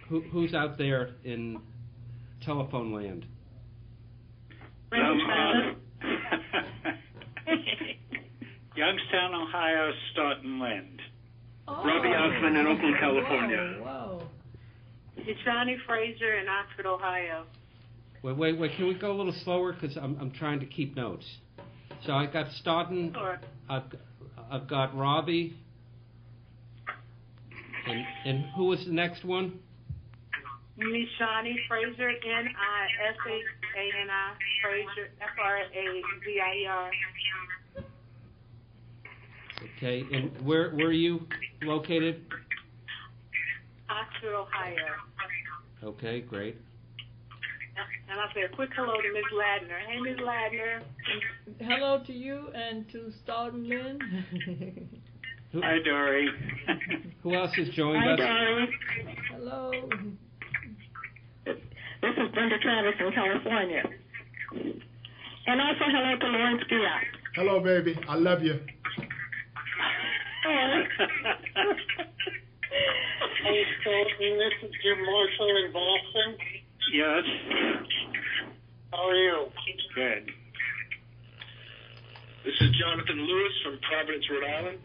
Who's out there in telephone land? Youngstown, Ohio, Staunton Land. Robbie Osmond in Oakland, California. Whoa. It's Johnny Fraser in Oxford, Ohio. Wait. Can we go a little slower? Because I'm trying to keep notes. So I got Staunton. Sure. I've got Robbie. And who was the next one? Miss Johnny Fraser, N-I-S-H-A-N-I, Fraser, F-R-A-Z-I-E-R. Okay, and where are you located? Oxford, Ohio. Okay, great. And I'll say a quick hello to Miss Ladner. Hey, Miss Ladner. Hello to you and to Staunton Lynn. Hi, Dory. Who else has joined Hi, us? Dory. Hello. This is Brenda Travis from California. And also hello to Lawrence Giat. Hello, baby. I love you. Hey, Staunton, this is Jim Marshall in Boston. Yes. How are you? Good. This is Jonathan Lewis from Providence, Rhode Island.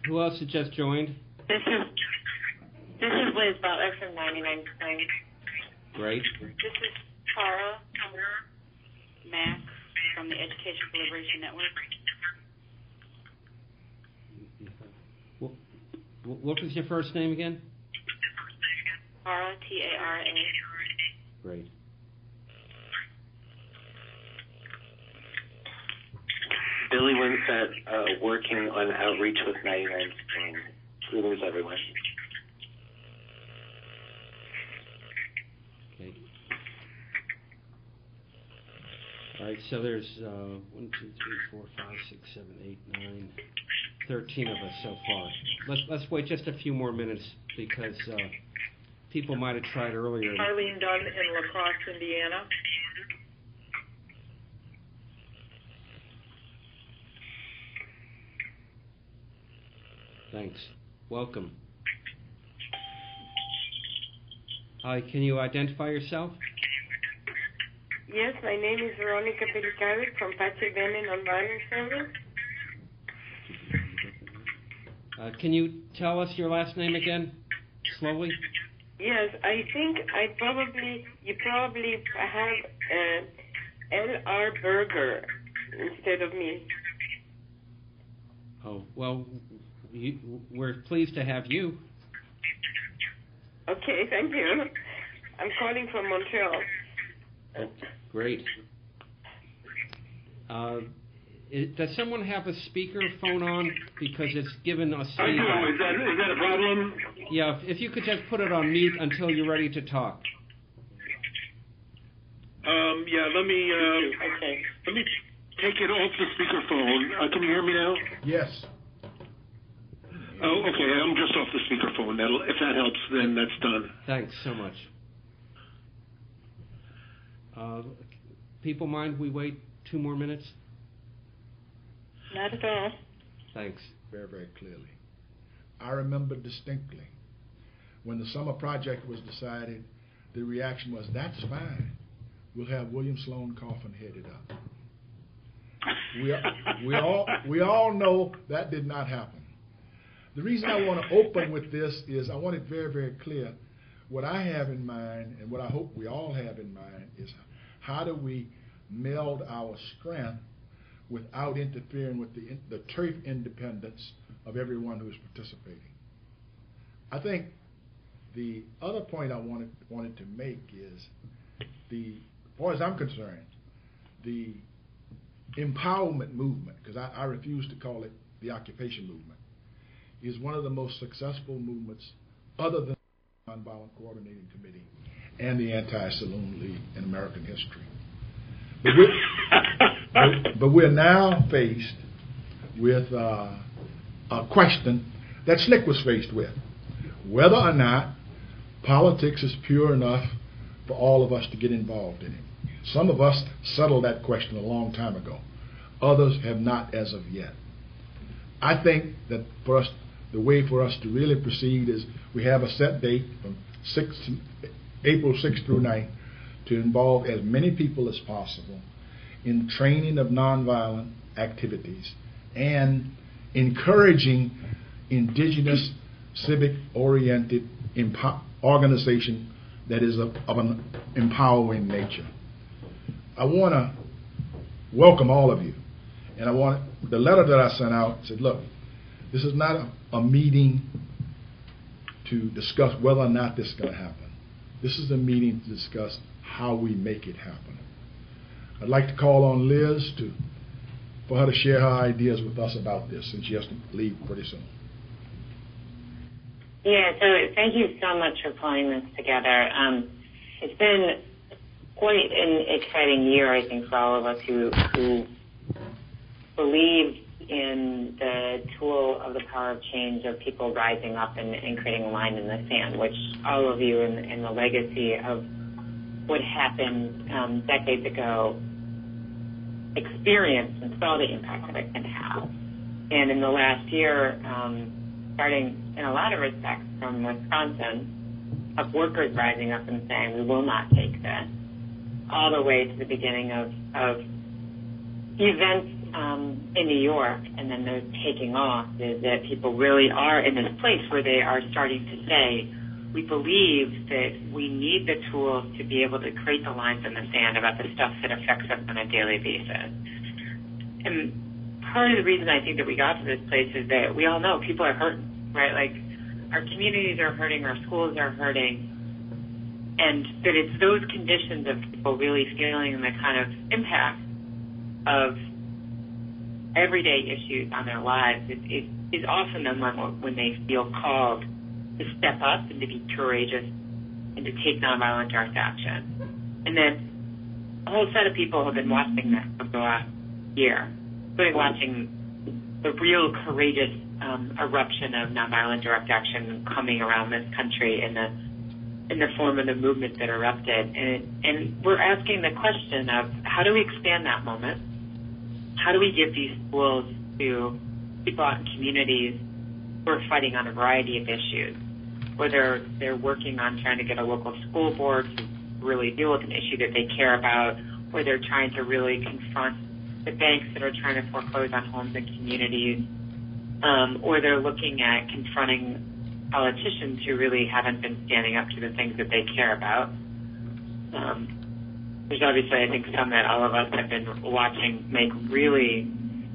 Who else has just joined? This is Liz Butler from 99 Springs. Great. This is Tara Mack from the Education for Liberation Network. What was your first name again? Tara, T-A-R-A. Great. Billy Winsett, working on outreach with 99 Springs. Greetings, everyone. Okay. All right, so there's 1, 2, 3, 4, 5, 6, 7, 8, 9, 13 of us so far. Let's wait just a few more minutes because people might have tried earlier. Arlene Dunn in La Crosse, Indiana. Thanks. Welcome. Hi, can you identify yourself? Yes, my name is Veronica Pelicaris from Pache Ben Nonviolence Service. Can you tell us your last name again, slowly? Yes, I think you probably have L.R. Berger instead of me. Oh, well, we're pleased to have you. Okay, thank you. I'm calling from Montreal. Oh, great. Does someone have a speakerphone on? Because it's given us I do. feedback. Is that a problem? Yeah, if you could just put it on mute until you're ready to talk. Yeah, let me take it off the speakerphone. Can you hear me now? Yes. Oh, okay. I'm just off the speakerphone. If that helps, then that's done. Thanks so much. People mind we wait 2 more minutes? Not at all. Thanks. Very, very clearly. I remember distinctly when the summer project was decided, the reaction was, that's fine. We'll have William Sloan Coffin headed up. We all know that did not happen. The reason I want to open with this is I want it very, very clear. What I have in mind, and what I hope we all have in mind, is how do we meld our strength without interfering with the turf independence of everyone who is participating. I think the other point I wanted to make is, as far as I'm concerned, the empowerment movement, because I refuse to call it the occupation movement, is one of the most successful movements other than the Nonviolent Coordinating Committee and the Anti-Saloon League in American history. But we're now faced with a question that Slick was faced with, whether or not politics is pure enough for all of us to get involved in it. Some of us settled that question a long time ago. Others have not as of yet. I think that for us, the way for us to really proceed is we have a set date from April 6th through 9th to involve as many people as possible in training of nonviolent activities and encouraging indigenous, civic-oriented organization that is of an empowering nature. I want to welcome all of you. And the letter that I sent out said, look, this is not a meeting to discuss whether or not this is going to happen. This is a meeting to discuss how we make it happen. I'd like to call on Liz for her to share her ideas with us about this, since she has to leave pretty soon. Yeah, so thank you so much for pulling this together. It's been quite an exciting year, I think, for all of us who believe in the tool of the power of change, of people rising up and creating a line in the sand, which all of you in the legacy of what happened decades ago experienced and saw the impact that it can have. And in the last year, starting in a lot of respects from Wisconsin, of workers rising up and saying, we will not take this, all the way to the beginning of events in New York, and then those taking off, is that people really are in this place where they are starting to say, we believe that we need the tools to be able to create the lines in the sand about the stuff that affects us on a daily basis. And part of the reason I think that we got to this place is that we all know people are hurting, right? Like, our communities are hurting, our schools are hurting, and that it's those conditions of people really feeling the kind of impact of everyday issues on their lives is often the moment when they feel called to step up and to be courageous and to take nonviolent direct action. And then a whole set of people have been watching that for the last year, including watching the real courageous eruption of nonviolent direct action coming around this country in the form of the movement that erupted. And we're asking the question of, how do we expand that moment? How do we give these tools to people out in communities who are fighting on a variety of issues, whether they're working on trying to get a local school board to really deal with an issue that they care about, or they're trying to really confront the banks that are trying to foreclose on homes and communities, or they're looking at confronting politicians who really haven't been standing up to the things that they care about. There's obviously, I think, some that all of us have been watching make really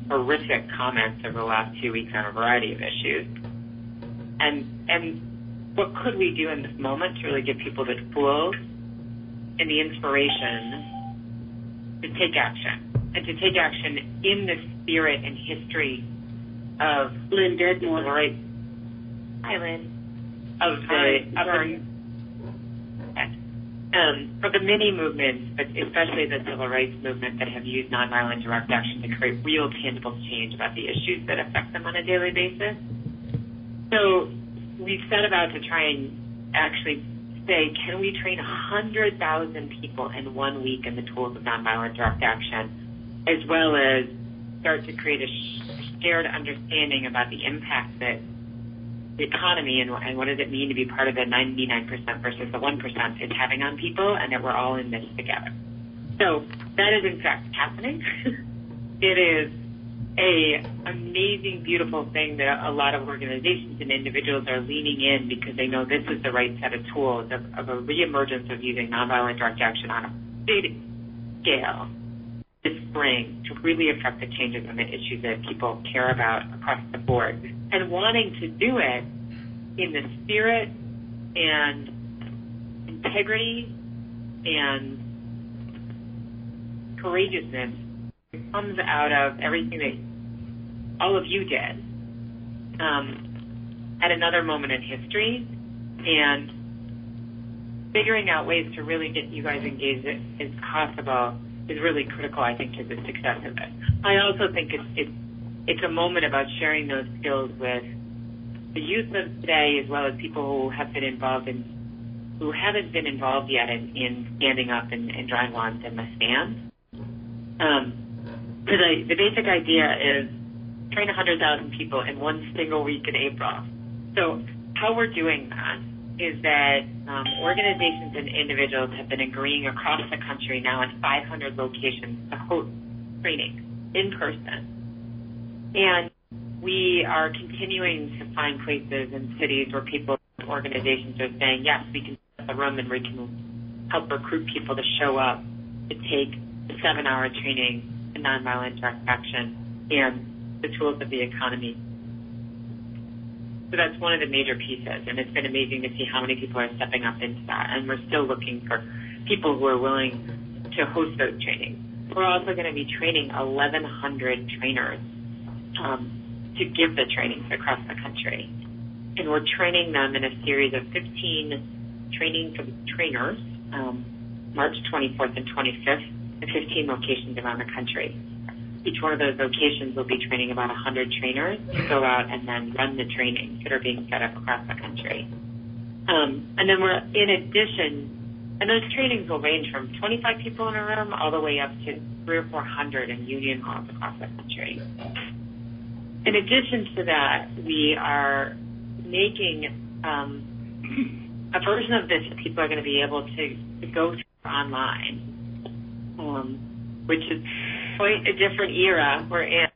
horrific comments over the last 2 weeks on a variety of issues. And what could we do in this moment to really give people the tools and the inspiration to take action, and to take action in the spirit and history of Lynn Deadmore. Right. Hi, Lynn. Of the many movements, but especially the civil rights movement, that have used nonviolent direct action to create real tangible change about the issues that affect them on a daily basis. So we've set about to try and actually say, can we train 100,000 people in 1 week in the tools of nonviolent direct action, as well as start to create a shared understanding about the impact that the economy and what does it mean to be part of the 99% versus the 1% is having on people, and that we're all in this together. So that is in fact happening. It is a amazing, beautiful thing that a lot of organizations and individuals are leaning in, because they know this is the right set of tools of a reemergence of using nonviolent direct action on a big scale this spring to really affect the changes and the issues that people care about across the board, and wanting to do it in the spirit and integrity and courageousness that comes out of everything that all of you did at another moment in history, and figuring out ways to really get you guys engaged as possible is really critical, I think, to the success of it. I also think it's a moment about sharing those skills with the youth of today, as well as people who have been involved who haven't been involved yet in standing up and drawing lines in the sand. The basic idea is train 100,000 people in one single week in April. So how we're doing that is that organizations and individuals have been agreeing across the country now in 500 locations to host training in person. And we are continuing to find places and cities where people, organizations are saying, yes, we can set the room and we can help recruit people to show up to take the 7-hour training in nonviolent direct action and the tools of the economy. So that's one of the major pieces, and it's been amazing to see how many people are stepping up into that. And we're still looking for people who are willing to host those trainings. We're also going to be training 1,100 trainers to give the trainings across the country. And we're training them in a series of 15 training for trainers, March 24th and 25th, in 15 locations around the country. Each one of those locations will be training about 100 trainers to go out and then run the trainings that are being set up across the country. And then we're, in addition, and those trainings will range from 25 people in a room all the way up to 300 or 400 in union halls across the country. In addition to that, we are making a version of this that people are going to be able to go through online, which is quite a different era we're in,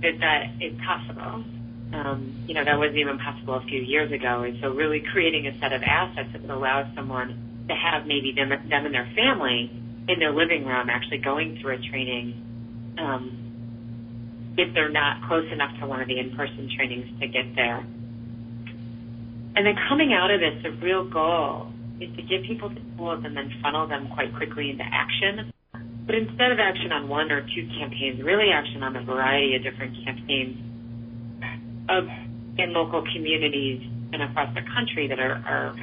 that it's possible. That wasn't even possible a few years ago. And so really creating a set of assets that would allow someone to have maybe them and their family in their living room actually going through a training if they're not close enough to one of the in-person trainings to get there. And then coming out of this, the real goal is to give people the tools and then funnel them quite quickly into action. But instead of action on one or two campaigns, really action on a variety of different campaigns in local communities and across the country that are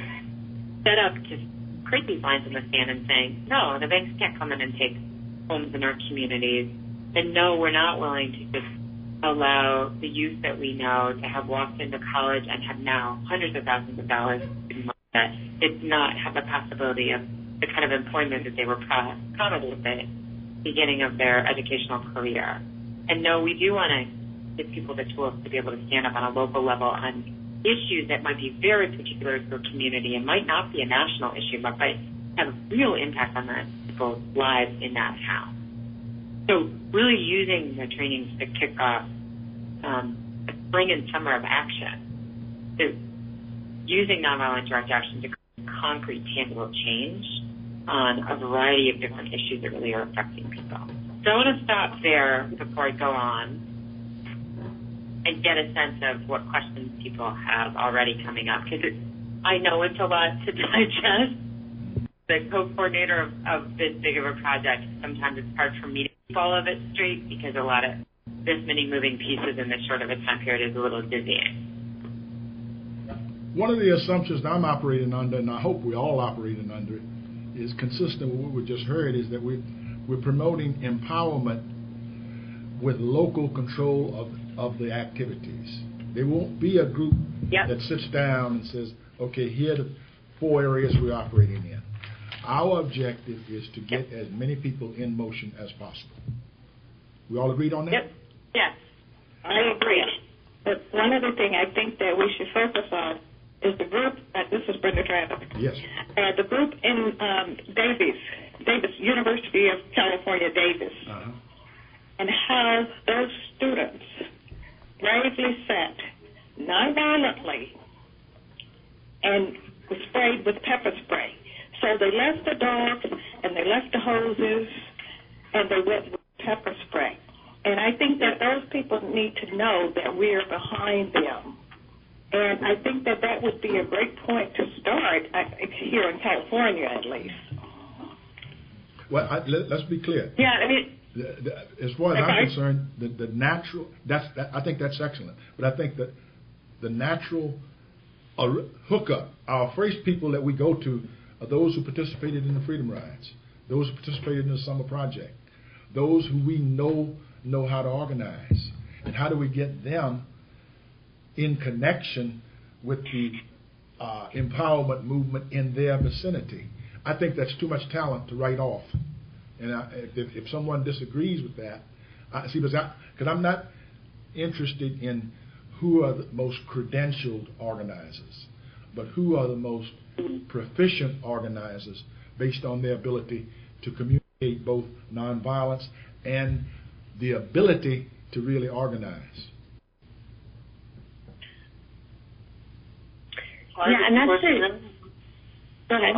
set up to create these lines in the sand and saying, no, the banks can't come in and take homes in our communities. And no, we're not willing to just allow the youth that we know to have walked into college and have now hundreds of thousands of dollars in money that did not have the possibility of the kind of employment that they were promised at the beginning of their educational career. And no, we do want to give people the tools to be able to stand up on a local level on issues that might be very particular to a community and might not be a national issue, but might have a real impact on the people's lives in that town. So really using the trainings to kick off spring and summer of action, so using nonviolent direct action to create concrete, tangible change on a variety of different issues that really are affecting people. So I want to stop there before I go on and get a sense of what questions people have already coming up, because I know it's a lot to digest. The co-coordinator of this big of a project, sometimes it's hard for me to keep all of it straight because a lot of this many moving pieces in this short of a time period is a little dizzying. One of the assumptions that I'm operating under, and I hope we're all operating under it, is consistent with what we just heard, is that we're promoting empowerment with local control of the activities. There won't be a group that sits down and says, okay, here are the 4 areas we're operating in. Our objective is to get as many people in motion as possible. We all agreed on that? Yep. Yes. I agree. But one other thing I think that we should focus on is the group, this is Brenda Travis. Yes. The group in Davis, University of California, Davis, and how those students bravely sat nonviolently and was sprayed with pepper spray. So they left the dogs and they left the hoses and they went with pepper spray. And I think that those people need to know that we're behind them. And I think that would be a great point to start here in California, at least. Well, let's be clear. Yeah, I mean, as far as I'm concerned, the natural, I think that's excellent. But I think that the natural hookup, our first people that we go to are those who participated in the Freedom Rides, those who participated in the Summer Project, those who we know how to organize. And how do we get them in connection with the empowerment movement in their vicinity? I think that's too much talent to write off. And if someone disagrees with that, because I'm not interested in who are the most credentialed organizers, but who are the most proficient organizers based on their ability to communicate both nonviolence and the ability to really organize. Yeah, and that's it. Go ahead.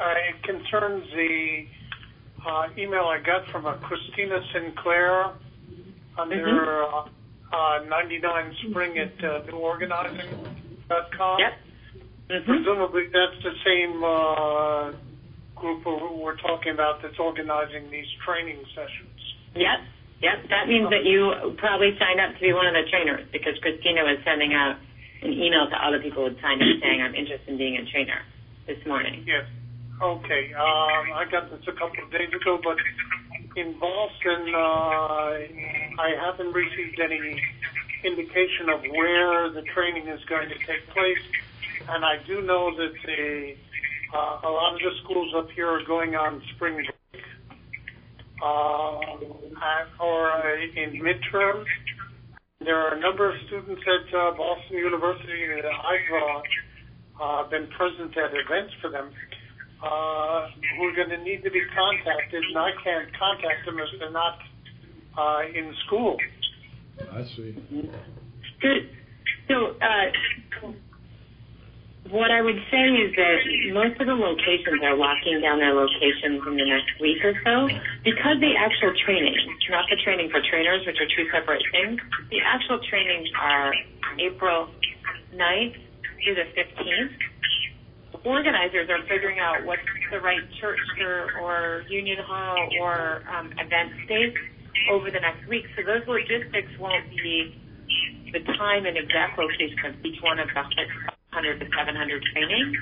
It concerns the email I got from a Christina Sinclair under 99 Spring at neworganizing.com. Yep. Presumably that's the same group we're talking about that's organizing these training sessions. Yep. That means that you probably signed up to be one of the trainers, because Christina was sending out an email to all the people who had signed up saying, I'm interested in being a trainer this morning. Yes. Okay. I got this a couple of days ago, but in Boston, I haven't received any indication of where the training is going to take place. And I do know that a lot of the schools up here are going on spring break or in midterms. There are a number of students at Boston University that I've been present at events for them who are going to need to be contacted, and I can't contact them if they're not in school. I see. Good. So, what I would say is that most of the locations are locking down their locations in the next week or so because the actual training, not the training for trainers, which are two separate things, the actual trainings are April 9th through the 15th. Organizers are figuring out what's the right church or union hall or event space over the next week. So those logistics won't be the time and exact location of each one of the 600 to 700 trainings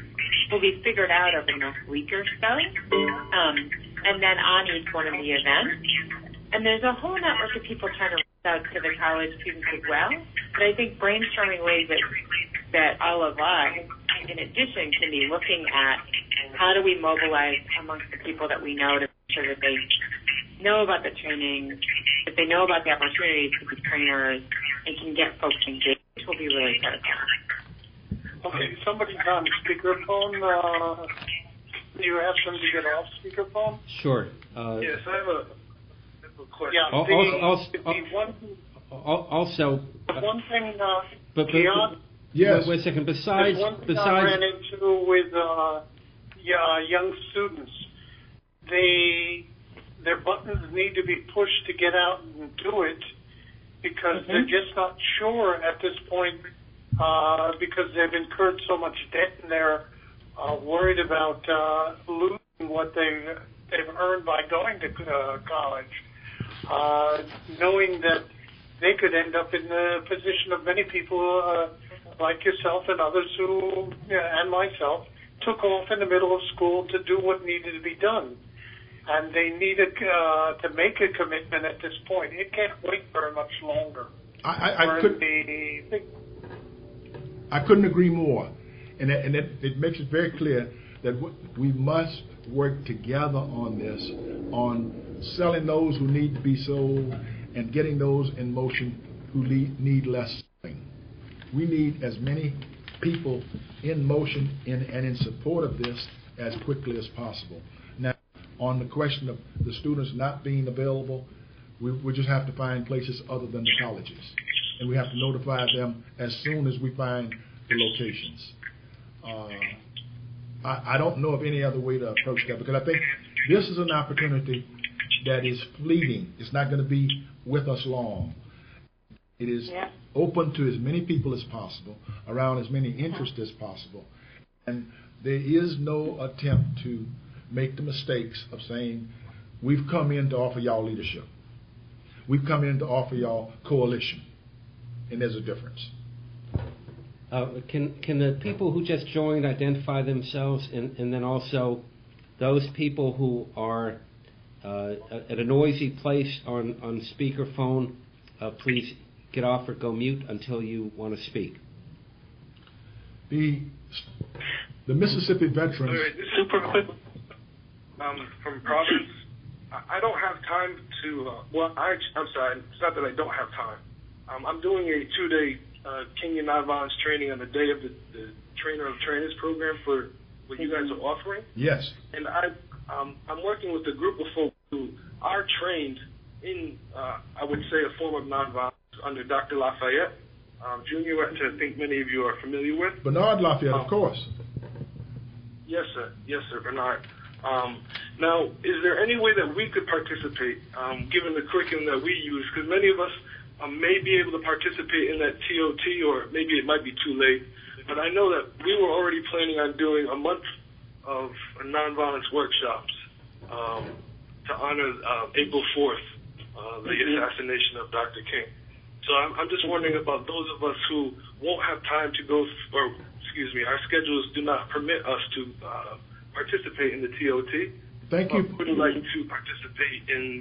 will be figured out over the next week or so, and then on each one of the events. And there's a whole network of people trying to reach out to the college students as well. But I think brainstorming ways that all of us, in addition, can be looking at how do we mobilize amongst the people that we know to make sure that they know about the training, that they know about the opportunities to be trainers, and can get folks engaged, which will be really critical. Okay, somebody's on speakerphone. Do you ask them to get off speakerphone? Sure. Yes, I have a question. Yeah, also, one thing, yes. Wait a second. one thing I ran into with young students, their buttons need to be pushed to get out and do it because they're just not sure at this point because they've incurred so much debt and they're worried about losing what they've earned by going to college, knowing that they could end up in the position of many people like yourself and others who, and myself, took off in the middle of school to do what needed to be done. And they needed to make a commitment at this point. It can't wait very much longer. I couldn't agree more. And it makes it very clear that we must work together on this, on selling those who need to be sold and getting those in motion who need less selling. We need as many people in motion and in support of this as quickly as possible. Now, on the question of the students not being available, we just have to find places other than the colleges. And we have to notify them as soon as we find the locations. I don't know of any other way to approach that because I think this is an opportunity that is fleeting. It's not going to be with us long. It is open to as many people as possible, around as many interests as possible. And there is no attempt to make the mistakes of saying, we've come in to offer y'all leadership. We've come in to offer y'all coalition. And there's a difference. Can the people who just joined identify themselves, and then also those people who are at a noisy place on speakerphone, please get off or go mute until you want to speak. The Mississippi veterans. Right, super quick. From Providence, I don't have time to. I'm sorry. It's not that I don't have time. I'm doing a 2-day Kenyan nonviolence training on the day of the Trainer of Trainers program for what you guys are offering. Yes. And I'm working with a group of folks who are trained in, I would say, a form of nonviolence under Dr. Lafayette Jr., which I think many of you are familiar with. Bernard Lafayette, of course. Yes, sir. Yes, sir, Bernard. Now, is there any way that we could participate, given the curriculum that we use? Because many of us may be able to participate in that TOT, or maybe it might be too late. But I know that we were already planning on doing a month of nonviolence workshops to honor April 4th, the assassination of Dr. King. So I'm just wondering about those of us who won't have time to go, our schedules do not permit us to participate in the TOT. Thank you. Would like to participate in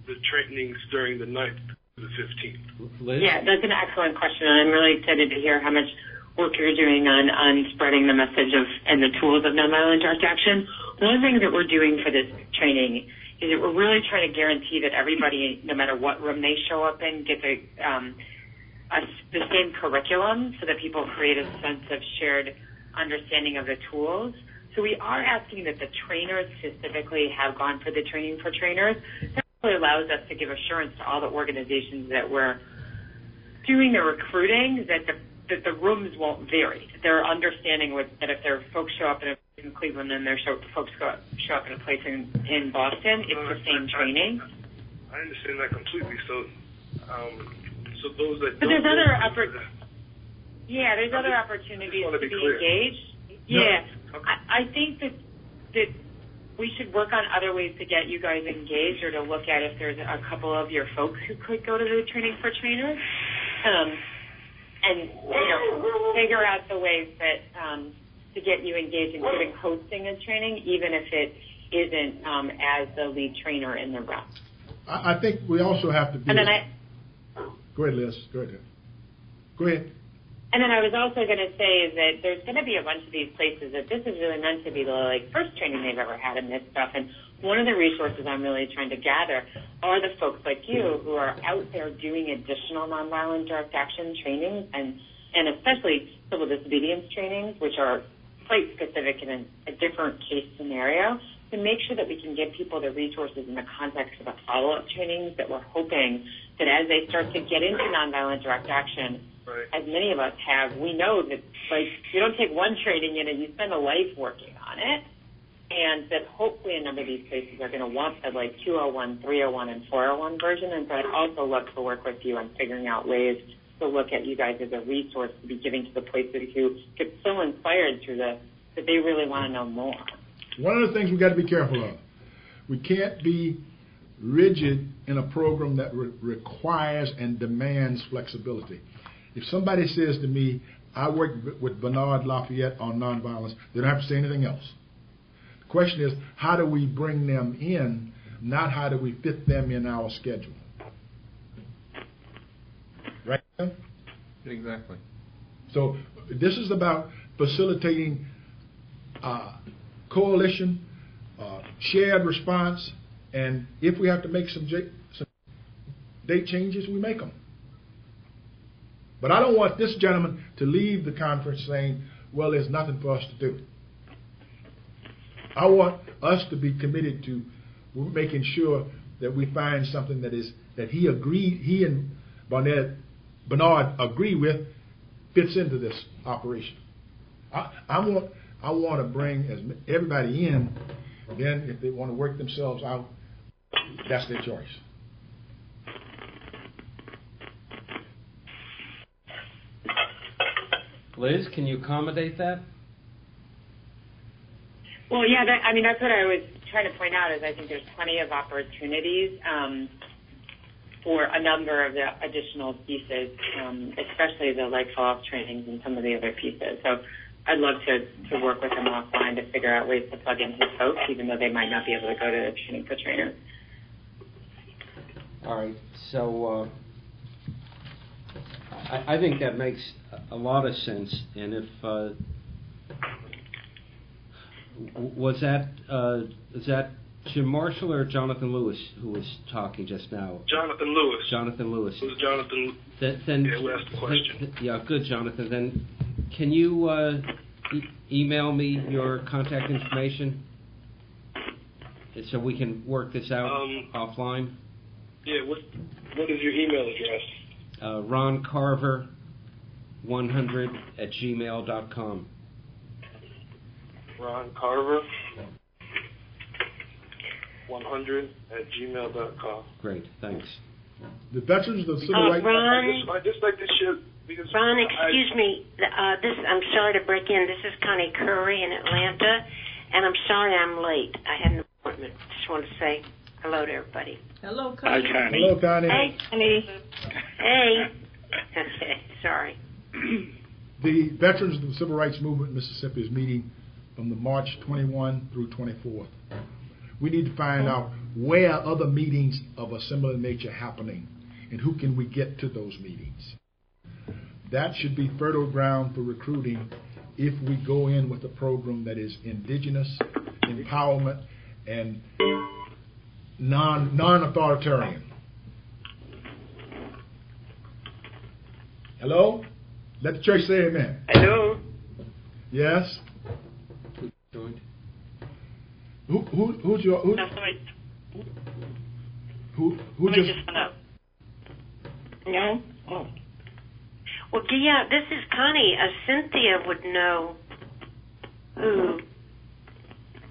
the trainings during the 9th to the 15th. Liz? Yeah, that's an excellent question, and I'm really excited to hear how much work you're doing on spreading the message of and the tools of nonviolent direct action. One of the things that we're doing for this training is that we're really trying to guarantee that everybody, no matter what room they show up in, gets the same curriculum so that people create a sense of shared understanding of the tools. So we are asking that the trainers specifically have gone for the training for trainers. That really allows us to give assurance to all the organizations that we're doing the recruiting that the rooms won't vary. They're understanding that if their folks show up in Cleveland and their folks show up in a place in Boston, it's the same training. I understand that completely. So those that but don't there's other there's other opportunities to be clear. engaged. No. Yeah, Okay. I think that we should work on other ways to get you guys engaged, or to look at if there's a couple of your folks who could go to the training for trainers, and figure out the ways that to get you engaged, including hosting a training, even if it isn't as the lead trainer in the room. I think we also have to be. And then Go ahead, Liz. Go ahead. And then I was also going to say is that there's going to be a bunch of these places that this is really meant to be the first training they've ever had in this stuff. And one of the resources I'm really trying to gather are the folks like you who are out there doing additional nonviolent direct action trainings and especially civil disobedience trainings, which are quite specific in a different case scenario, to make sure that we can give people the resources in the context of the follow-up trainings that we're hoping that as they start to get into nonviolent direct action, as many of us have, we know that you don't take one training in and you spend a life working on it, and that hopefully a number of these places are going to want the 201, 301, and 401 version. And so I'd also love to work with you on figuring out ways to look at you guys as a resource to be giving to the places who get so inspired through that they really want to know more. One of the things we've got to be careful of, we can't be rigid in a program that requires and demands flexibility. If somebody says to me, I work with Bernard Lafayette on nonviolence, they don't have to say anything else. The question is, how do we bring them in, not how do we fit them in our schedule? Right? Exactly. So this is about facilitating coalition, shared response, and if we have to make some date changes, we make them. But I don't want this gentleman to leave the conference saying, well, there's nothing for us to do. I want us to be committed to making sure that we find something that he and Bernard agree with fits into this operation. I want to bring everybody in. Then if they want to work themselves out, that's their choice. Liz, can you accommodate that? Well, yeah, that's what I was trying to point out is I think there's plenty of opportunities for a number of the additional pieces, especially the follow-up trainings and some of the other pieces. So I'd love to work with them offline to figure out ways to plug in his folks, even though they might not be able to go to the training for trainers. All right, so I think that makes a lot of sense. And if is that Jim Marshall or Jonathan Lewis, who was talking just now? Jonathan Lewis. Jonathan Lewis. It was Jonathan. Who asked the question. Yeah, good, Jonathan. Then, can you email me your contact information so we can work this out offline? Yeah. What is your email address? Ron Carver 100@gmail.com. Ron Carver 100@gmail.com. Great, thanks. The veterans of the civil rights. Ron, I just like to share because Ron, excuse me. I'm sorry to break in. This is Connie Curry in Atlanta, and I'm sorry I'm late. I had an appointment. Just want to say hello to everybody. Hello, Connie. Hi, Connie. Hello, Connie. Hey, Connie. Hey. Okay, sorry. The Veterans of the Civil Rights Movement in Mississippi is meeting from the March 21 through 24th. We need to find out where other meetings of a similar nature happening and who can we get to those meetings. That should be fertile ground for recruiting if we go in with a program that is indigenous, empowerment, and non-authoritarian. Hello? Let the church say amen. Hello? Yes? Joined. Who's your... No, somebody just went up. No? Oh. Well, yeah, this is Connie. Cynthia would know who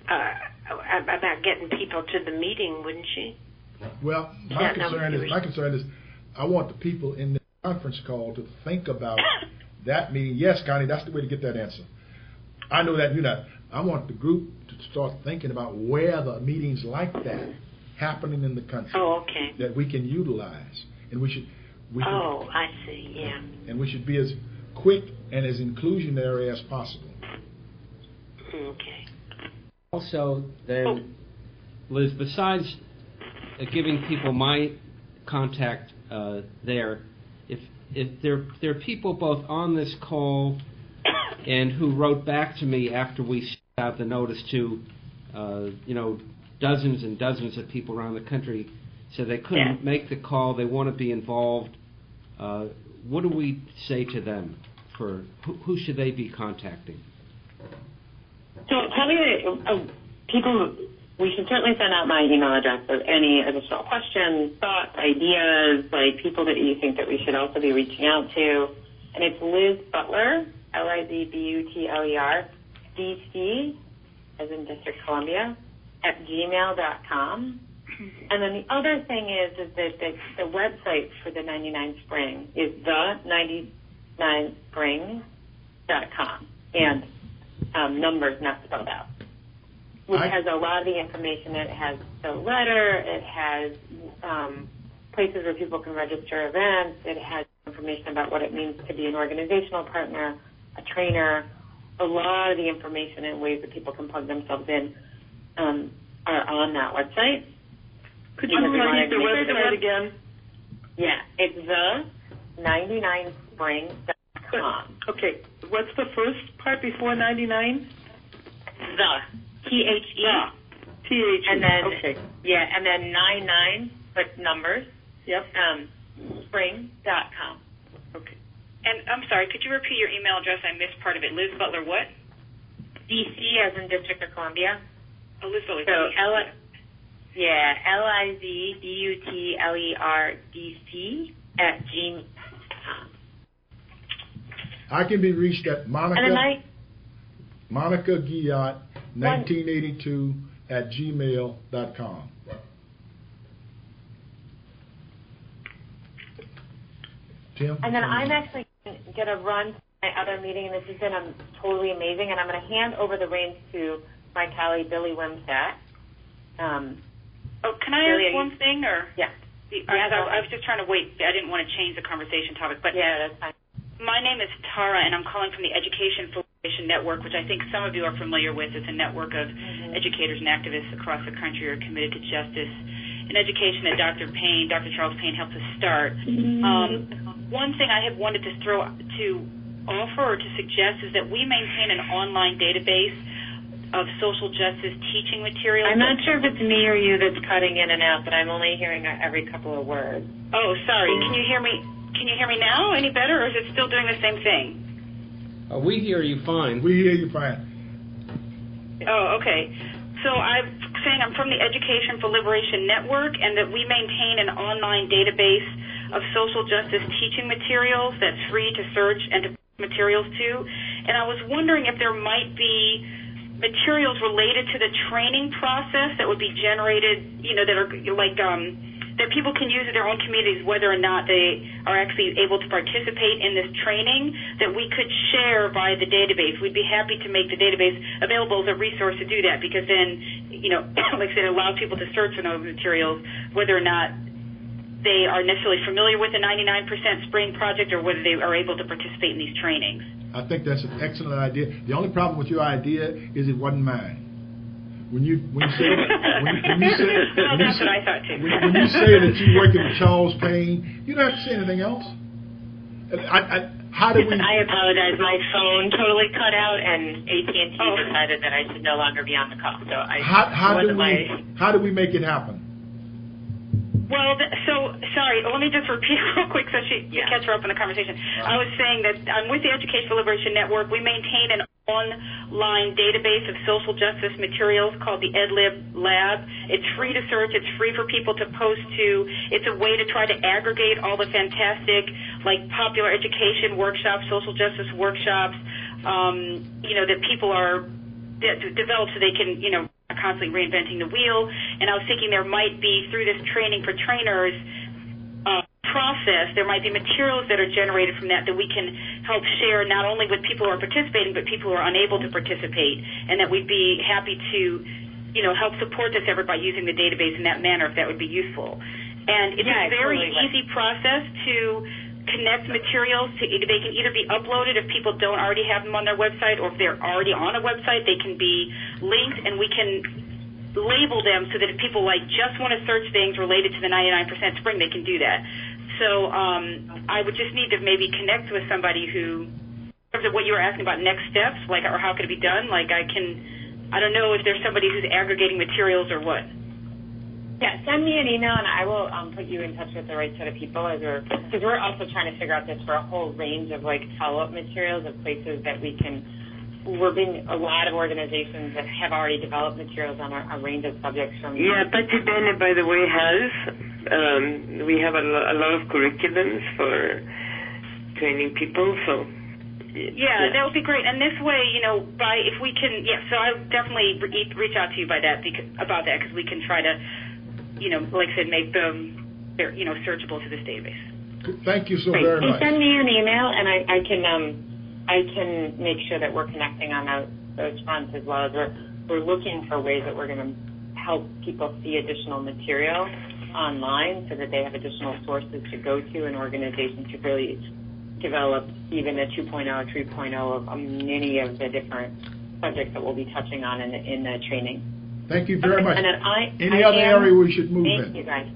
about getting people to the meeting, wouldn't she? Well, my concern is I want the people in the conference call to think about that meeting. Yes, Connie, that's the way to get that answer. I know that you're not. I want the group to start thinking about where the meetings like that happening in the country that we can utilize, and we should. I see. Yeah. And we should be as quick and as inclusionary as possible. Okay. Also, then, Liz, besides giving people my contact there, if there are people both on this call and who wrote back to me after we sent out the notice to, dozens and dozens of people around the country, so they couldn't make the call, they want to be involved. What do we say to them? For who should they be contacting? So probably people, we should certainly send out my email address with any additional questions, thoughts, ideas, like people that you think that we should also be reaching out to. And it's Liz Butler, LIZBUTLER, DC, as in District Columbia, @gmail.com. And then the other thing is that the website for the 99 Spring is the99spring.com, and numbers not spelled out, which has a lot of the information. It has the letter, it has places where people can register events, it has information about what it means to be an organizational partner, a trainer. A lot of the information and ways that people can plug themselves in are on that website. Could you repeat the website again? Yeah, it's the99spring.com. Okay, what's the first part before 99? The. T-H-E. T-H-E. And then, okay. Yeah, and then 99, but numbers. Yep. Spring.com. Okay. And I'm sorry, could you repeat your email address? I missed part of it. Liz Butler what? DC as in District of Columbia. Oh, Liz Butler. So LIZBUTLERDC @gmail.com. I can be reached at Monica Guillot 1982 @gmail.com. Tim? And then I'm actually going to run my other meeting, and this has been totally amazing, and I'm going to hand over the reins to my colleague, Billy Wimsatt. Can I ask one thing? Or Yeah. I was just trying to wait. I didn't want to change the conversation topic. But yeah, that's fine. My name is Tara, and I'm calling from the Education Foundation Network, which I think some of you are familiar with. It's a network of educators and activists across the country who are committed to justice and education that Dr. Charles Payne helped us start. One thing I have wanted to offer or to suggest is that we maintain an online database of social justice teaching materials. I'm not sure if it's me or you that's cutting in and out, but I'm only hearing every couple of words. Oh, sorry. Can you hear me? Can you hear me now? Any better, or is it still doing the same thing? We hear you fine. We hear you fine. Oh, okay. So I'm saying I'm from the Education for Liberation Network, and that we maintain an online database of social justice teaching materials that's free to search and to post materials to. And I was wondering if there might be materials related to the training process that would be generated, that are like that people can use in their own communities, whether or not they are actually able to participate in this training, that we could share via the database. We'd be happy to make the database available as a resource to do that, because then, like I said, it allows people to search for those materials, whether or not they are necessarily familiar with the 99% Spring Project, or whether they are able to participate in these trainings. I think that's an excellent idea. The only problem with your idea is it wasn't mine. When you say That's what I thought too. When you say that you work with Charles Payne, you don't have to say anything else. How do we? I apologize. My phone totally cut out, and AT&T decided that I should no longer be on the call. So how do we make it happen? Well, so, sorry, let me just repeat real quick so to catch her up in the conversation. I was saying that I'm with the Education for Liberation Network. We maintain an online database of social justice materials called the EdLib Lab. It's free to search. It's free for people to post to. It's a way to try to aggregate all the fantastic, like, popular education workshops, social justice workshops, that people are developed so they can, constantly reinventing the wheel. And I was thinking there might be, through this training for trainers process, there might be materials that are generated from that we can help share, not only with people who are participating, but people who are unable to participate, and that we'd be happy to, help support this effort by using the database in that manner, if that would be useful. And it's a very easy process to connect materials to. They can either be uploaded if people don't already have them on their website, or if they're already on a website, they can be linked, and we can label them so that if people just want to search things related to the 99% Spring, they can do that. So I would just need to maybe connect with somebody who, in terms of what you were asking about next steps, or how could it be done, I don't know if there's somebody who's aggregating materials or what. Yeah, send me an email, and I will put you in touch with the right set of people, because we're also trying to figure out this for a whole range of follow-up materials of places that we can. We're being a lot of organizations that have already developed materials on a range of subjects. Yeah, Patti Bene, by the way, has. We have a lot of curriculums for training people, so. Yeah, that would be great. And this way, if we can, so I would definitely reach out to you about that, because we can try to, like I said, make them, searchable to this database. Thank you so very much. Send me an email, and I can make sure that we're connecting on those fronts, as well as we're looking for ways that we're going to help people see additional material online, so that they have additional sources to go to, and organizations to really develop even a 2.0, 3.0 of many of the different subjects that we'll be touching on in the training. Thank you very much. And Any other area we should move in? Thank you, guys.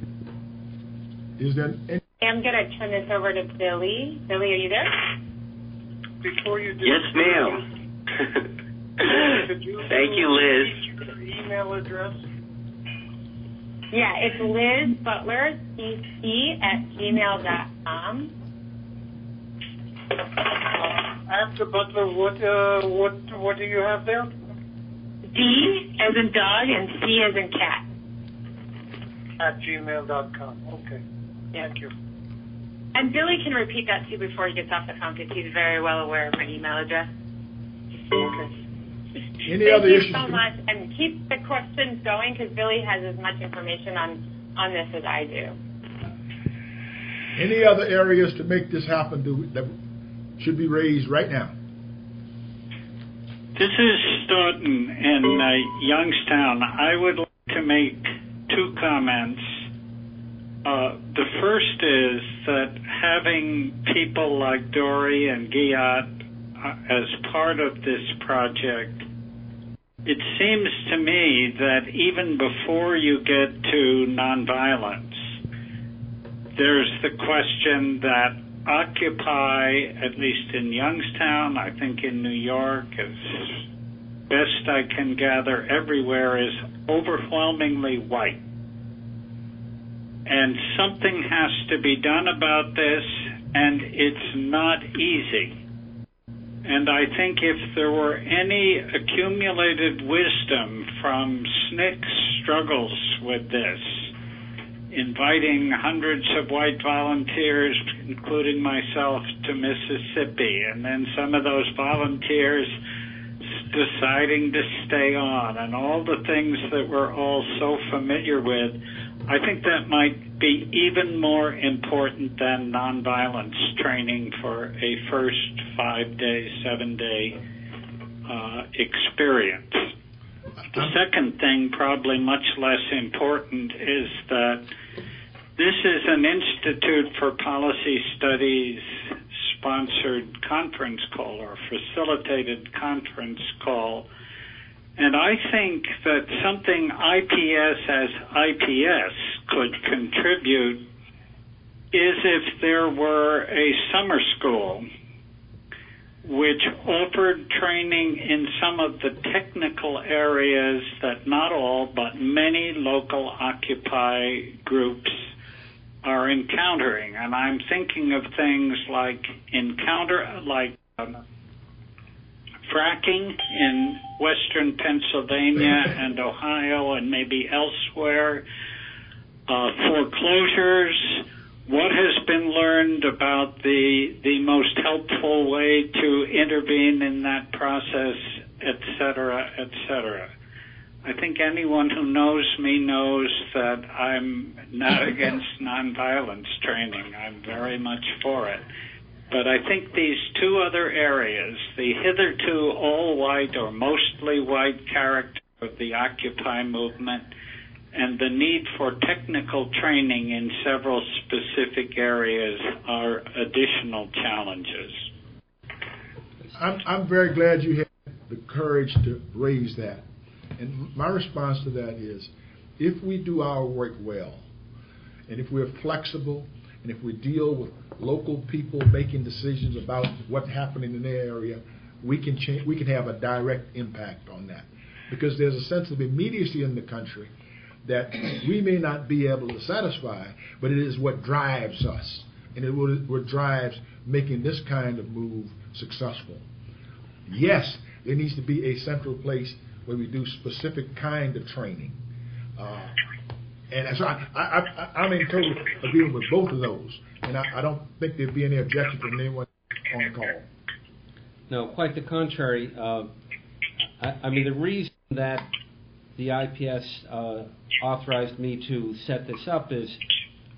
Is there I'm going to turn this over to Billy. Billy, are you there? Before you do, yes, ma'am. Thank you, Liz. Your email address? Yeah, it's Liz Butler, cc@gmail.com. After Butler, what do you have there? D as in dog and C as in cat. @gmail.com. Okay. Yeah. Thank you. And Billy can repeat that too before he gets off the phone, because he's very well aware of my email address. Okay. Any other issues? Thank you so much, and keep the questions going, because Billy has as much information on this as I do. Any other areas to make this happen that should be raised right now? This is Staunton in Youngstown. I would like to make two comments. The first is that having people like Dory and Guyot as part of this project, it seems to me that even before you get to nonviolence, there's the question that Occupy, at least in Youngstown, I think in New York, has best I can gather everywhere, is overwhelmingly white. And something has to be done about this, and it's not easy. And I think if there were any accumulated wisdom from SNCC's struggles with this, inviting hundreds of white volunteers, including myself, to Mississippi, and then some of those volunteers deciding to stay on, and all the things that we're all so familiar with, I think that might be even more important than nonviolence training for a first 5-day, 7-day experience. The second thing, probably much less important, is that this is an Institute for Policy Studies sponsored conference call or facilitated conference call. And I think that something IPS as IPS could contribute is if there were a summer school which offered training in some of the technical areas that not all, but many local Occupy groups are encountering. And I'm thinking of things like fracking in western Pennsylvania and Ohio and maybe elsewhere, foreclosures, what has been learned about the most helpful way to intervene in that process, et cetera, et cetera. I think anyone who knows me knows that I'm not against nonviolence training. I'm very much for it. But I think these two other areas, the hitherto all-white or mostly white character of the Occupy movement and the need for technical training in several specific areas, are additional challenges. I'm very glad you had the courage to raise that. And my response to that is, if we do our work well, and if we're flexible, and if we deal with local people making decisions about what's happening in their area, we can have a direct impact on that. Because there's a sense of immediacy in the country that we may not be able to satisfy, but it is what drives us, and it what drives making this kind of move successful. Yes, there needs to be a central place where we do specific kind of training. And so I'm in total agreement with both of those, and I don't think there'd be any objection from anyone on the call. No, quite the contrary. I mean, the reason that the IPS authorized me to set this up is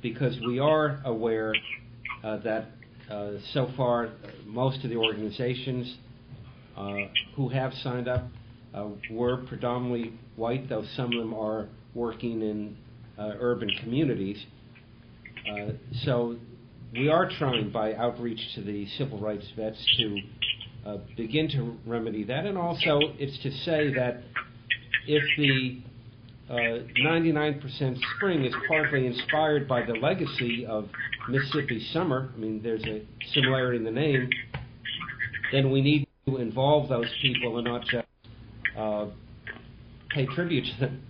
because we are aware that so far most of the organizations who have signed up were predominantly white, though some of them are working in urban communities. So we are trying by outreach to the civil rights vets to begin to remedy that. And also it's to say that if the 99% spring is partly inspired by the legacy of Mississippi Summer, I mean, there's a similarity in the name, then we need to involve those people and not just pay tribute to them.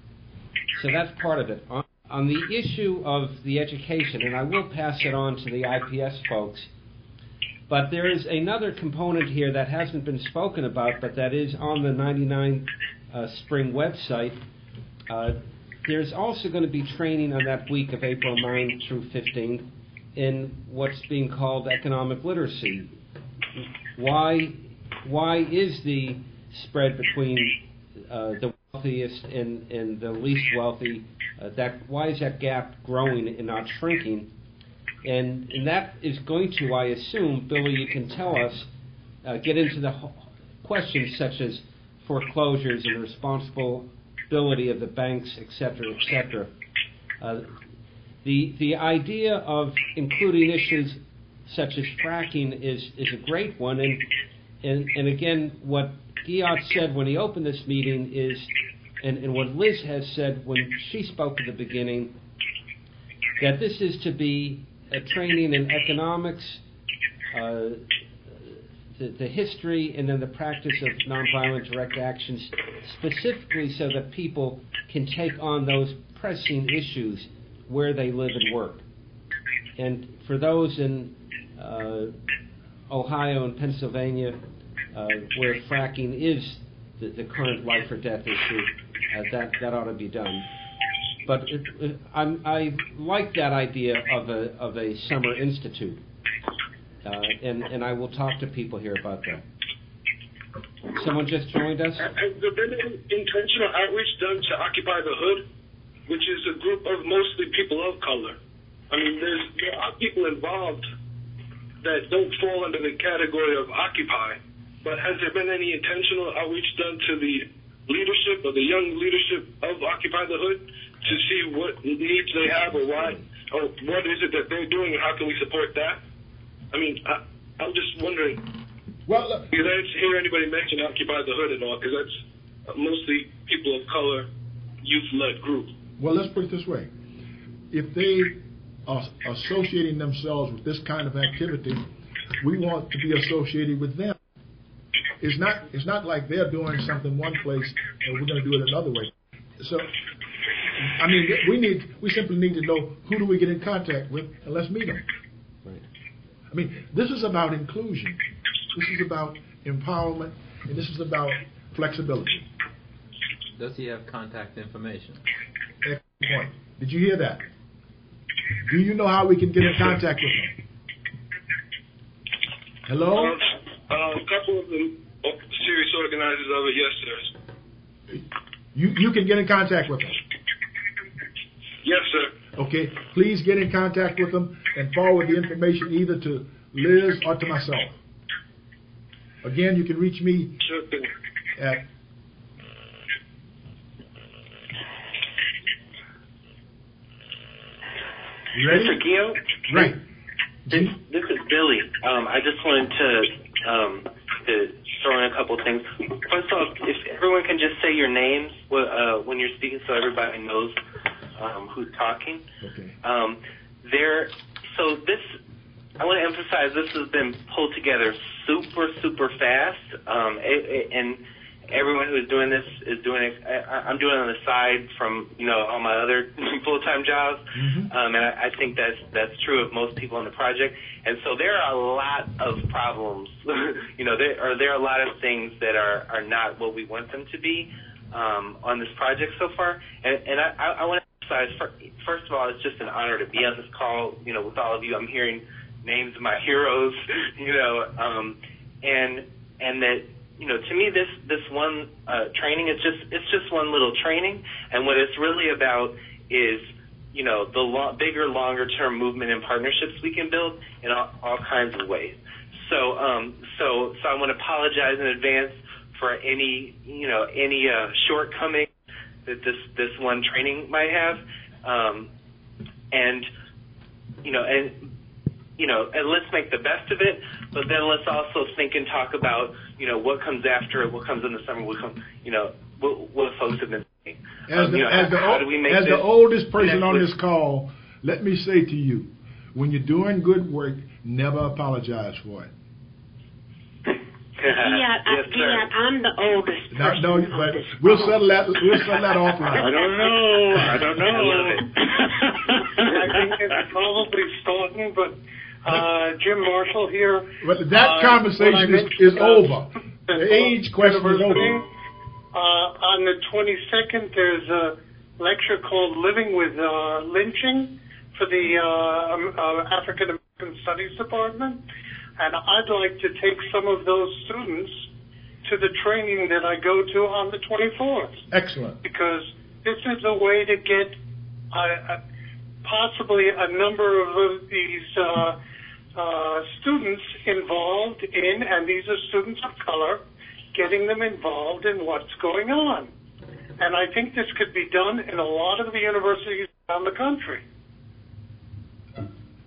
So that's part of it. On the issue of the education, and I will pass it on to the IPS folks, but there is another component here that hasn't been spoken about, but that is on the 99 Spring website. There's also going to be training on that week of April 9 through 15 in what's being called economic literacy. Why is the spread between the wealthiest and the least wealthy, why is that gap growing and not shrinking? And that is going to, I assume, Billy, you can tell us, get into the questions such as foreclosures and responsibility of the banks, et cetera, et cetera. The idea of including issues such as fracking is a great one, and again, what Guyot said when he opened this meeting is, and what Liz has said when she spoke at the beginning, that this is to be a training in economics, the history and then the practice of nonviolent direct actions, specifically so that people can take on those pressing issues where they live and work. And for those in Ohio and Pennsylvania, where fracking is the current life or death issue, that ought to be done. But I like that idea of a summer institute, and I will talk to people here about that. Someone just joined us. Has there been any intentional outreach done to Occupy the Hood, which is a group of mostly people of color? I mean, there are people involved that don't fall under the category of Occupy, but has there been any intentional outreach done to the leadership or the young leadership of Occupy the Hood to see what needs they have or why, or what is it that they're doing and how can we support that? I mean, I'm just wondering. Well, look, because I didn't hear anybody mention Occupy the Hood at all, because that's mostly people of color, youth-led group. Well, let's put it this way. If they are associating themselves with this kind of activity, we want to be associated with them. It's not like they're doing something one place and we're going to do it another way. So, I mean, we simply need to know who do we get in contact with, and let's meet them. Right. I mean, this is about inclusion. This is about empowerment, and this is about flexibility. Does he have contact information? Excellent point. Did you hear that? Do you know how we can get in contact with them? Hello? A couple of the serious organizers of it, yes, sir. You can get in contact with them. Yes, sir. Okay, please get in contact with them and forward the information either to Liz or to myself. Again, you can reach me at you ready? Mr. Guillaume? Right. This is Billy. I just wanted to throw in a couple things. First off, if everyone can just say your names when you're speaking so everybody knows who's talking. Okay. I want to emphasize this has been pulled together super fast, and everyone who is doing this is doing it. I'm doing it on the side from all my other full-time jobs, and I think that's true of most people on the project. And so there are a lot of problems. There are a lot of things that are not what we want them to be on this project so far. And I want to emphasize, first of all, it's just an honor to be on this call, with all of you. I'm hearing names of my heroes, and that, to me, this one training is just one little training, and what it's really about is, the bigger, longer-term movement and partnerships we can build in all kinds of ways. So I want to apologize in advance for any shortcoming that this one training might have, and let's make the best of it, but then let's also think and talk about, what comes after it, what comes in the summer, what folks have been saying. As the oldest person on this call, let me say to you, when you're doing good work, never apologize for it. Yeah, I'm the oldest person. No, but we'll settle that offline. I don't know. I love it. I think it's probably starting, but Jim Marshall here. But that conversation is over. The age question is over. On the 22nd, there's a lecture called Living with Lynching for the African American Studies Department. And I'd like to take some of those students to the training that I go to on the 24th. Excellent. Because this is a way to get possibly a number of these students involved in, and these are students of color, getting them involved in what's going on. And I think this could be done in a lot of the universities around the country.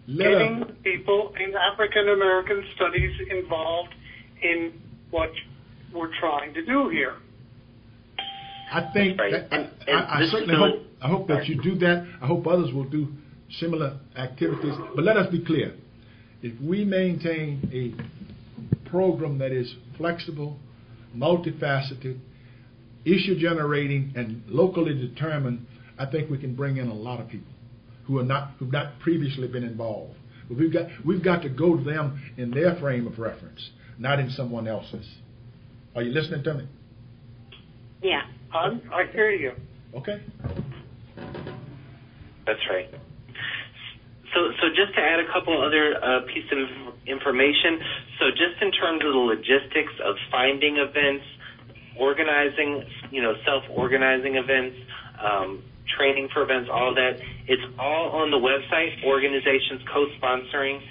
Getting people in African American studies involved in what we're trying to do here. I think I certainly hope that you do that. I hope others will do similar activities. But let us be clear: if we maintain a program that is flexible, multifaceted, issue generating, and locally determined, I think we can bring in a lot of people who've not previously been involved. But we've got to go to them in their frame of reference, not in someone else's. Are you listening to me? Yeah. I hear you. Okay. That's right. So just to add a couple other pieces of information. So just in terms of the logistics of finding events, organizing, self-organizing events, training for events, all that, it's all on the website. Organizations co-sponsoring.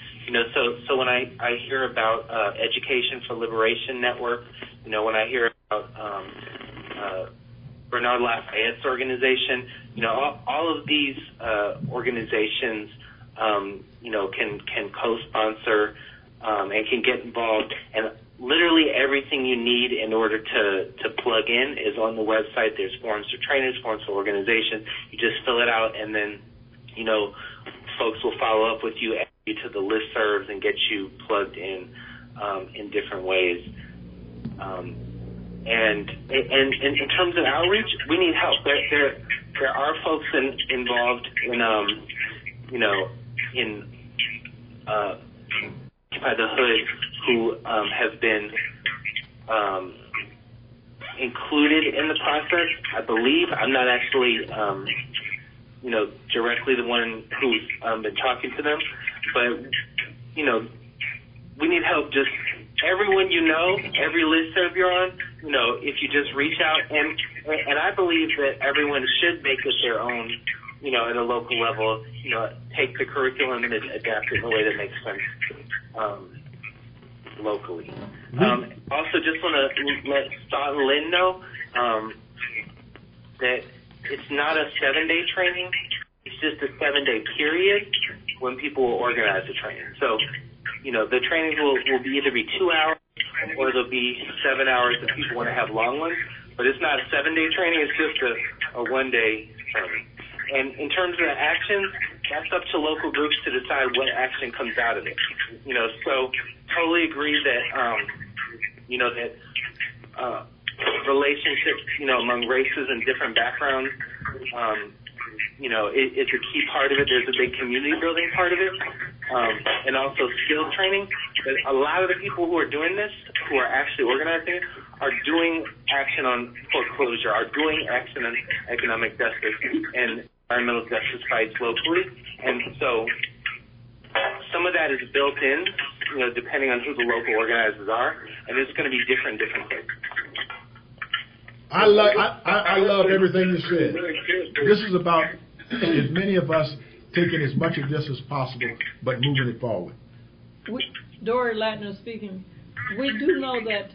So when I hear about Education for Liberation Network, when I hear about Bernard Lafayette's organization, all of these organizations, can co-sponsor and can get involved. And literally everything you need in order to plug in is on the website. There's forms for trainers, forms for organizations. You just fill it out, and then, folks will follow up with you, add you to the listservs, and get you plugged in different ways. And in terms of outreach, we need help. There are folks involved in by the Hood who have been included in the process. I believe I'm not actually directly the one who's been talking to them, but we need help. Just everyone every listserv you're on, if you just reach out, and I believe that everyone should make it their own, at a local level, take the curriculum and adapt it in a way that makes sense locally. Also, just want to let Scott and Lynn know that it's not a 7-day training. It's just a 7-day period when people will organize the training. So, the trainings will either be 2 hours or they'll be 7 hours if people want to have long ones. But it's not a 7-day training. It's just a 1-day training. And in terms of the actions, that's up to local groups to decide what action comes out of it. So totally agree that, relationships, among races and different backgrounds, it's a key part of it. There's a big community building part of it, and also skills training. But a lot of the people who are doing this, who are actually organizing it, are doing action on foreclosure, are doing action on economic justice and environmental justice fights locally. And so some of that is built in, depending on who the local organizers are, and it's going to be different places. I love everything you said. This is about as many of us taking as much of this as possible, but moving it forward. Dory Latner speaking. We do know that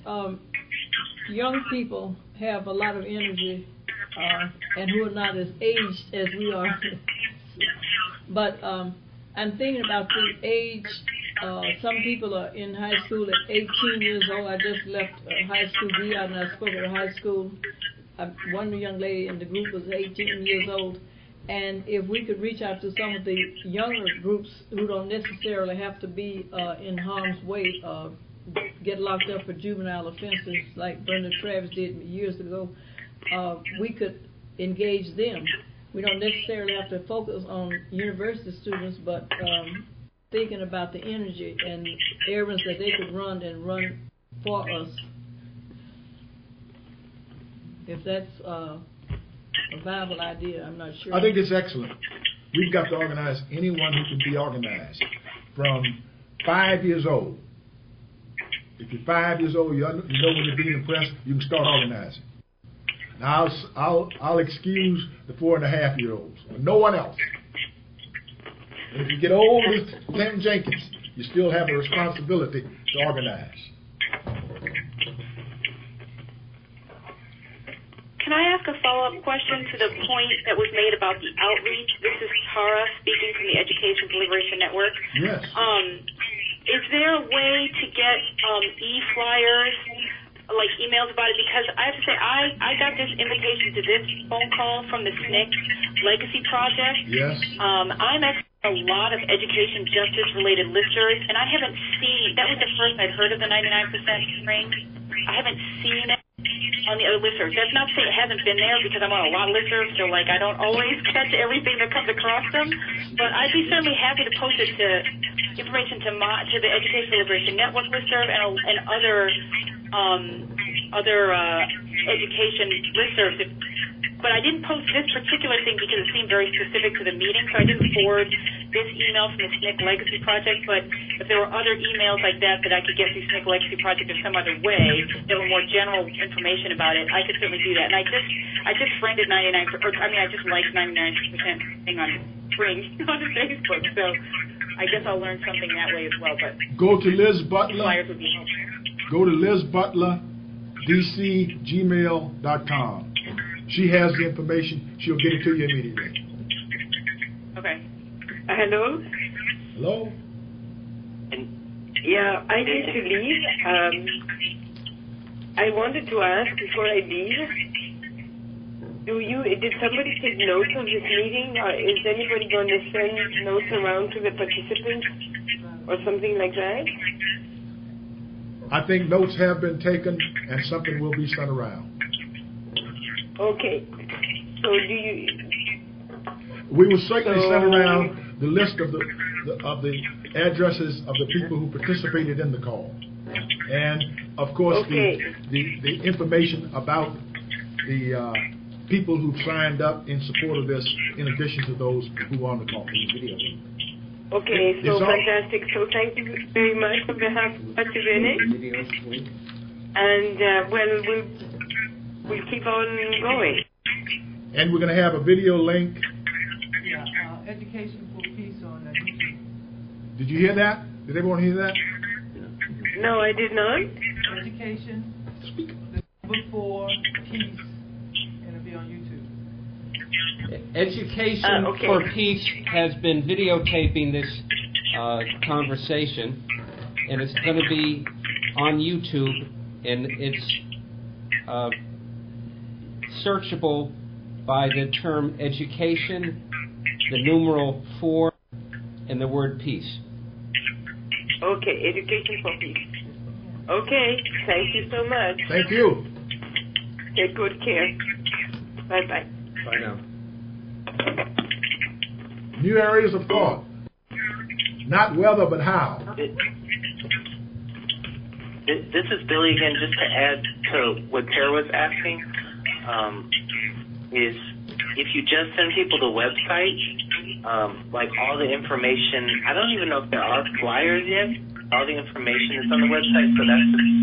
young people have a lot of energy and who are not as aged as we are. But I'm thinking about the age. Some people are in high school at 18 years old. I just left high school and I spoke at a high school. One young lady in the group was 18 years old. And if we could reach out to some of the younger groups who don't necessarily have to be in harm's way, get locked up for juvenile offenses like Brenda Travis did years ago, we could engage them. We don't necessarily have to focus on university students, but thinking about the energy and errands that they could run for us. If that's a viable idea, I'm not sure. I think it's excellent. We've got to organize anyone who can be organized from 5 years old. If you're 5 years old, you know when you're being impressed, you can start organizing. Now, I'll excuse the 4.5-year-olds, but no one else. And if you get old as Clinton Jenkins, you still have a responsibility to organize. Can I ask a follow-up question to the point that was made about the outreach? This is Tara speaking from the Education for Liberation Network. Yes. Is there a way to get e-flyers, like emails about it? Because I have to say, I got this invitation to this phone call from the SNCC Legacy Project. Yes. I'm actually a lot of education justice related listservs, and I haven't seen, that was the first I'd heard of the 99% ring. I haven't seen it on the other listservs. That's not to say it hasn't been there, because I'm on a lot of listservs, so like I don't always catch everything that comes across them. But I'd be certainly happy to post it to information to the Education Liberation Network listserv and other education listservs. But I didn't post this particular thing because it seemed very specific to the meeting, so I didn't forward this email from the SNCC Legacy Project. But if there were other emails like that I could get through SNCC Legacy Project or some other way that were more general information about it, I could certainly do that. And I just friended I just liked 99% thing on Spring on Facebook, so I guess I'll learn something that way as well. But go to Liz Butler. Flyers would be helpful. Go to Liz Butler, dcgmail.com. She has the information. She'll get it to you immediately. Okay. Hello? Hello? Yeah, I need to leave. I wanted to ask before I leave, did somebody take notes of this meeting? Or is anybody going to send notes around to the participants or something like that? I think notes have been taken and something will be sent around. Okay. So we will certainly send around the list of the addresses of the people who participated in the call, and of course the information about the people who signed up in support of this, in addition to those who are on the call. Okay, so fantastic. So thank you very much on behalf of Pativene. And we'll keep on going. And we're going to have a video link. Yeah, Education for Peace on YouTube. Did you hear that? Did everyone hear that? No, I did not. Education, the number 4, Peace, and it'll be on YouTube. Education for Peace has been videotaping this conversation, and it's going to be on YouTube, and it's searchable by the term education, the numeral 4, and the word peace. Okay, Education for Peace. Okay, thank you so much. Thank you. Take good care. Bye-bye. Bye now. New areas of thought. Not whether, but how. This is Billy again. Just to add to what Tara was asking, is if you just send people the website, like all the information, I don't even know if there are flyers yet. All the information is on the website, so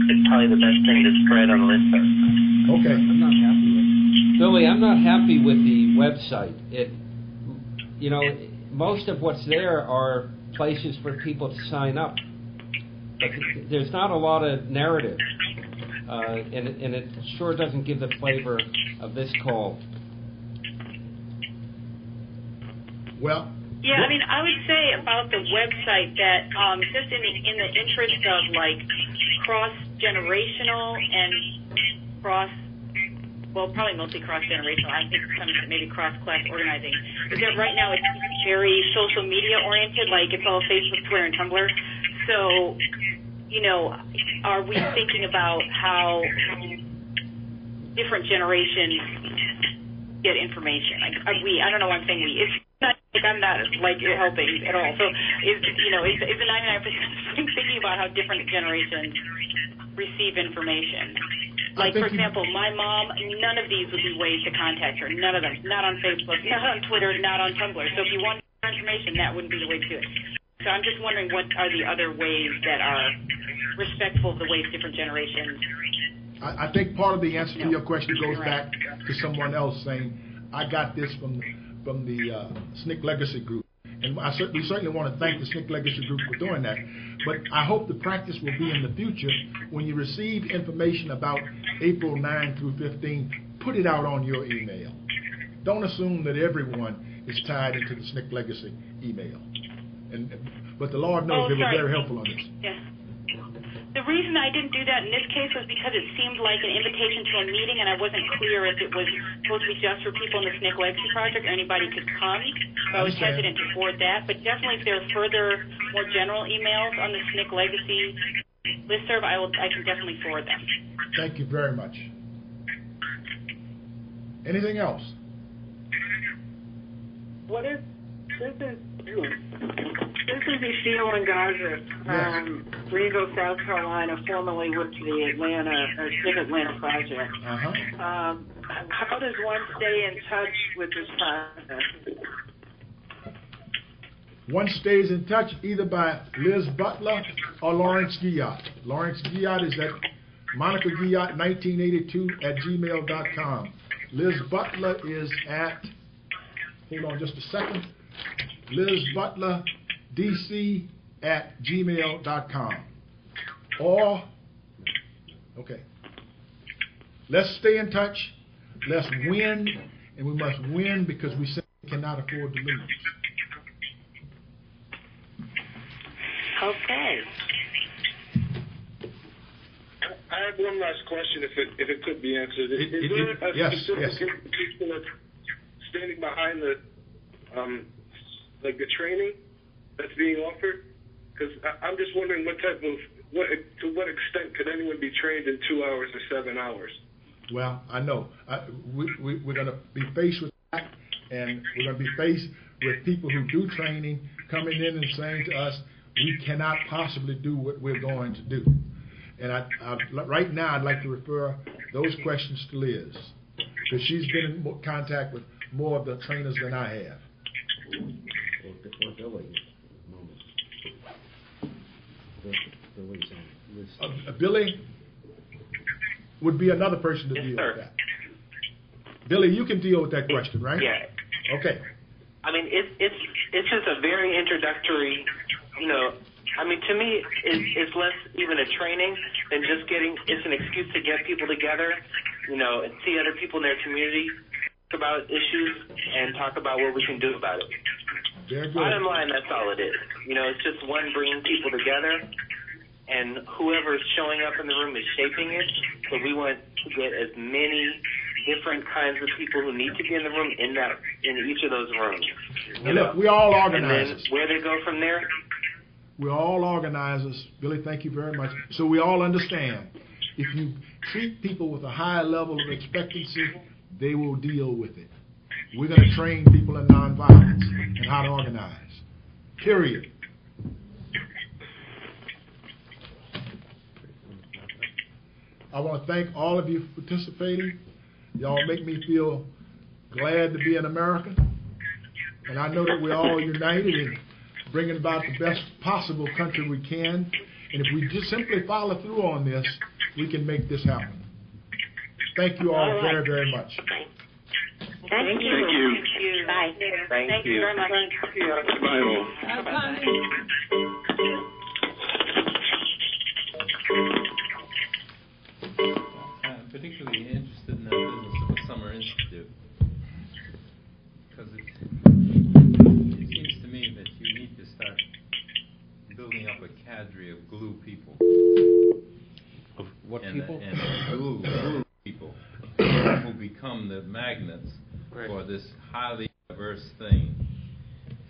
it's probably the best thing to spread on the listserv. Okay. I'm not happy with it. Billy, I'm not happy with the website. Most of what's there are places for people to sign up. But there's not a lot of narrative, and it sure doesn't give the flavor of this call. Well. Yeah, I mean, I would say about the website that just in the interest of like cross-generational and probably mostly cross-generational. I think maybe cross-class organizing. Is that right now it's very social media oriented, like it's all Facebook, Twitter, and Tumblr. So, are we thinking about how different generations get information? Like, I don't know why I'm saying we. It's not like I'm not like helping at all. So, is the 99% thinking about how different generations receive information? Like, for example, my mom, none of these would be ways to contact her. None of them. Not on Facebook, not on Twitter, not on Tumblr. So if you want more information, that wouldn't be the way to do it. So I'm just wondering what are the other ways that are respectful of the ways different generations. I think part of the answer to your question goes back to someone else saying, I got this from the SNCC Legacy Group. And we certainly want to thank the SNCC Legacy Group for doing that. But I hope the practice will be in the future, when you receive information about April 9 through 15, put it out on your email. Don't assume that everyone is tied into the SNCC Legacy email. But the Lord knows they were very helpful on this. Yeah. The reason I didn't do that in this case was because it seemed like an invitation to a meeting, and I wasn't clear if it was supposed to be just for people in the SNCC Legacy Project or anybody could come. So I was hesitant to forward that. But definitely if there are further, more general emails on the SNCC Legacy listserv, I can definitely forward them. Thank you very much. Anything else? What is this? This is Ishio and Gaza from Greenville, South Carolina, formerly with the Atlanta Project. How does one stay in touch with this process? One stays in touch either by Liz Butler or Lawrence Guillot. Lawrence Guillot is at Monica Guillot 1982 at gmail.com. Liz Butler is at, hold on just a second, Liz Butler DC at gmail.com. Or, okay, let's stay in touch, let's win, and we must win because we simply cannot afford to lose. Okay. I have one last question, if it could be answered. Is there a specific institution that's standing behind the training that's being offered? Because I'm just wondering to what extent could anyone be trained in 2 hours or 7 hours? Well, I know we're going to be faced with that, and we're going to be faced with people who do training coming in and saying to us, we cannot possibly do what we're going to do. And right now, I'd like to refer those questions to Liz, because she's been in contact with more of the trainers than I have. Billy would be another person to deal with that. Billy, you can deal with that question, right? Yeah. Okay. I mean, it's just a very introductory, I mean, to me, it's less even a training than just it's an excuse to get people together, and see other people in their community, talk about issues, and talk about what we can do about it. Very good. Bottom line, that's all it is. It's just one bringing people together, and whoever's showing up in the room is shaping it, so we want to get as many different kinds of people who need to be in the room in each of those rooms. Look, we all organizers. And then where they go from there. We're all organizers. Billy, thank you very much. So we all understand. If you treat people with a high level of expectancy, they will deal with it. We're going to train people in nonviolence and how to organize. Period. I want to thank all of you for participating. Y'all make me feel glad to be an American. And I know that we're all united in bringing about the best possible country we can. And if we just simply follow through on this, we can make this happen. Thank you all very, very much. Thank you. Thank you. Bye. Thank you very much. Bye all. I'm particularly interested in the business of a summer institute, because it seems to me that you need to start building up a cadre of glue people. Of what and people? Glue people who become the magnets for this highly diverse thing.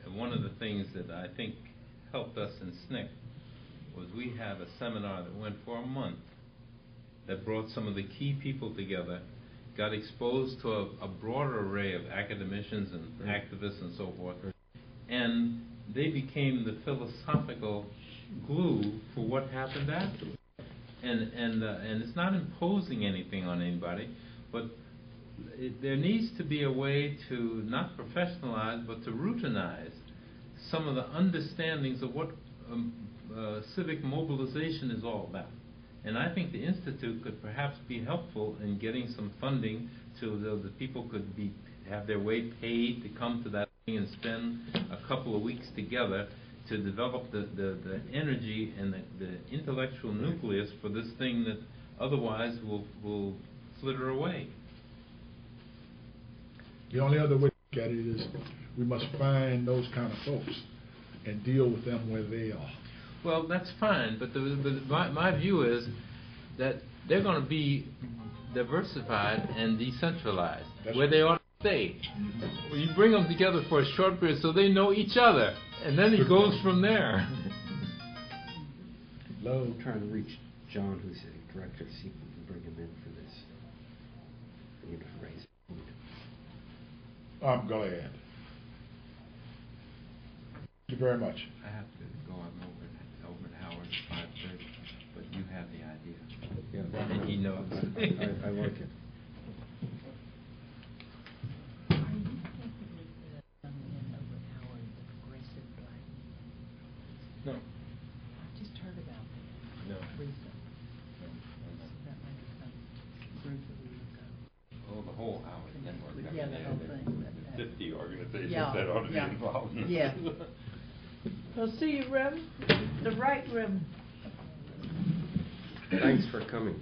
And one of the things that I think helped us in SNCC was we had a seminar that went for a month that brought some of the key people together, got exposed to a broader array of academicians and activists and so forth, and they became the philosophical glue for what happened afterwards. And it's not imposing anything on anybody, but there needs to be a way to not professionalize, but to routinize some of the understandings of what civic mobilization is all about. And I think the Institute could perhaps be helpful in getting some funding so that people could have their way paid to come to that thing and spend a couple of weeks together to develop the energy and the intellectual nucleus for this thing that otherwise will flitter away. The only other way to look at it is we must find those kind of folks and deal with them where they are. Well, that's fine, but my view is that they're going to be diversified and decentralized, where they ought to stay. Well, you bring them together for a short period so they know each other, and then it goes from there. Lowe trying to reach John, who's the director, see if we can bring him in for this. We need to raise it. I'm glad. Thank you very much. I have to go on over an hour at 5:30, but you have the idea. Yeah, and he knows. I like it. No. I just heard about that. No. Recently. That might have come group that we would go. Oh, the whole Howard Network. Yeah, the whole thing. 50 organizations Yeah, that ought to yeah. be involved in Yeah. Well, see you, Reverend. The right Reverend. Thanks for coming.